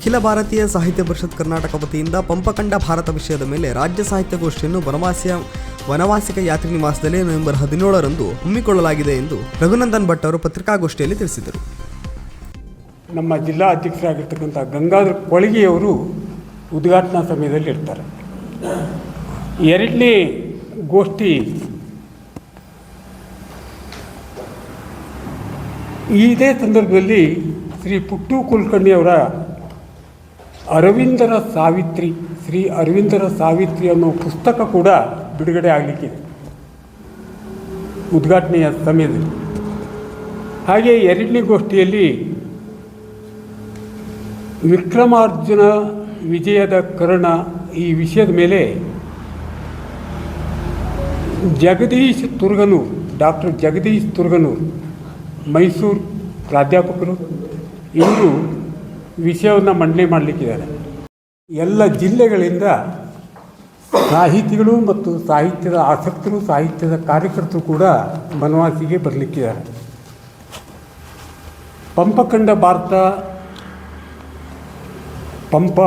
ಅಖಿಲ ಭಾರತೀಯ ಸಾಹಿತ್ಯ ಪರಿಷತ್ ಕರ್ನಾಟಕ ವತಿಯಿಂದ ಪಂಪಕಂಡ ಭಾರತ ವಿಷಯದ ಮೇಲೆ ರಾಜ್ಯ ಸಾಹಿತ್ಯಗೋಷ್ಠಿಯನ್ನು ವನವಾಸಿಕ ಯಾತ್ರಿ ನಿವಾಸದಲ್ಲಿ ನವೆಂಬರ್ 17ರಂದು ಹಮ್ಮಿಕೊಳ್ಳಲಾಗಿದೆ ಎಂದು ರಘುನಂದನ್ ಭಟ್ ಅವರು ಪತ್ರಿಕಾಗೋಷ್ಠಿಯಲ್ಲಿ ತಿಳಿಸಿದರು. ನಮ್ಮ ಜಿಲ್ಲಾ ಅಧ್ಯಕ್ಷರಾಗಿರ್ತಕ್ಕಂಥ ಗಂಗಾಧರ ಕೊಳಗಿಯವರು ಉದ್ಘಾಟನಾ ಸಮಯದಲ್ಲಿ ಇರ್ತಾರೆ. ಎರಡನೇ ಗೋಷ್ಠಿ ಇದೇ ಸಂದರ್ಭದಲ್ಲಿ ಶ್ರೀ ಪುಟ್ಟು ಕುಲಕರ್ಣಿಯವರ ಶ್ರೀ ಅರವಿಂದರ ಸಾವಿತ್ರಿ ಅನ್ನೋ ಪುಸ್ತಕ ಕೂಡ ಬಿಡುಗಡೆ ಆಗಲಿಕ್ಕಿದೆ ಉದ್ಘಾಟನೆಯ ಸಮಯದಲ್ಲಿ. ಹಾಗೆ ಎರಡನೇ ಗೋಷ್ಠಿಯಲ್ಲಿ ವಿಕ್ರಮಾರ್ಜುನ ವಿಜಯದ ಕರ್ಣ ಈ ವಿಷಯದ ಮೇಲೆ ಡಾಕ್ಟರ್ ಜಗದೀಶ್ ತುರ್ಗನೂರು ಮೈಸೂರು ಪ್ರಾಧ್ಯಾಪಕರು ಇವರು ವಿಷಯವನ್ನು ಮಂಡನೆ ಮಾಡಲಿಕ್ಕಿದ್ದಾರೆ. ಎಲ್ಲ ಜಿಲ್ಲೆಗಳಿಂದ ಸಾಹಿತಿಗಳು ಮತ್ತು ಸಾಹಿತ್ಯದ ಆಸಕ್ತರು, ಸಾಹಿತ್ಯದ ಕಾರ್ಯಕರ್ತರು ಕೂಡ ಬನವಾಸಿಗೆ ಬರಲಿಕ್ಕಿದ್ದಾರೆ. ಪಂಪಕಂಡ ಭಾರತ, ಪಂಪ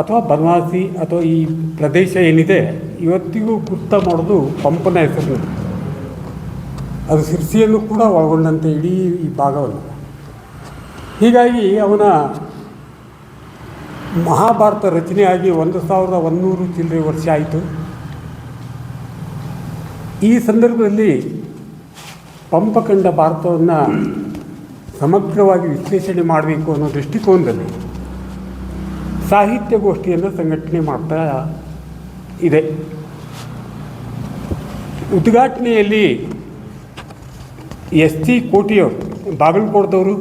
ಅಥವಾ ಬನವಾಸಿ ಅಥವಾ ಈ ಪ್ರದೇಶ ಏನಿದೆ ಇವತ್ತಿಗೂ ಗುರ್ತ ಮಾಡೋದು ಪಂಪನ ಹೆಸರು. ಅದು ಸಿರ್ಸಿಯನ್ನು ಕೂಡ ಒಳಗೊಂಡಂತೆ ಇಡೀ ಈ ಭಾಗವನ್ನು. ಹೀಗಾಗಿ ಅವನ ಮಹಾಭಾರತ ರಚನೆಯಾಗಿ 1100 ಚಿಲ್ಲರೆ ವರ್ಷ ಆಯಿತು. ಈ ಸಂದರ್ಭದಲ್ಲಿ ಪಂಪಕಂಡ ಭಾರತವನ್ನು ಸಮಗ್ರವಾಗಿ ವಿಶ್ಲೇಷಣೆ ಮಾಡಬೇಕು ಅನ್ನೋ ದೃಷ್ಟಿಕೋನದಲ್ಲಿ ಸಾಹಿತ್ಯಗೋಷ್ಠಿಯನ್ನು ಸಂಘಟನೆ ಮಾಡ್ತಾ ಇದೆ. ಉದ್ಘಾಟನೆಯಲ್ಲಿ ST ಕೋಟಿಯವರು, ಬಾಗಲಕೋಟದವರು,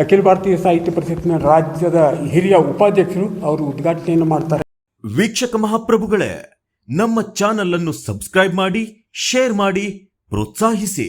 ಅಖಿಲ ಭಾರತೀಯ ಸಾಹಿತ್ಯ ಪರಿಷತ್ನ ರಾಜ್ಯದ ಹಿರಿಯ ಉಪಾಧ್ಯಕ್ಷರು, ಅವರು ಉದ್ಘಾಟನೆಯನ್ನು ಮಾಡ್ತಾರೆ. ವೀಕ್ಷಕ ಮಹಾಪ್ರಭುಗಳೇ, ನಮ್ಮ ಚಾನಲ್ ಅನ್ನು ಸಬ್ಸ್ಕ್ರೈಬ್ ಮಾಡಿ, ಶೇರ್ ಮಾಡಿ, ಪ್ರೋತ್ಸಾಹಿಸಿ.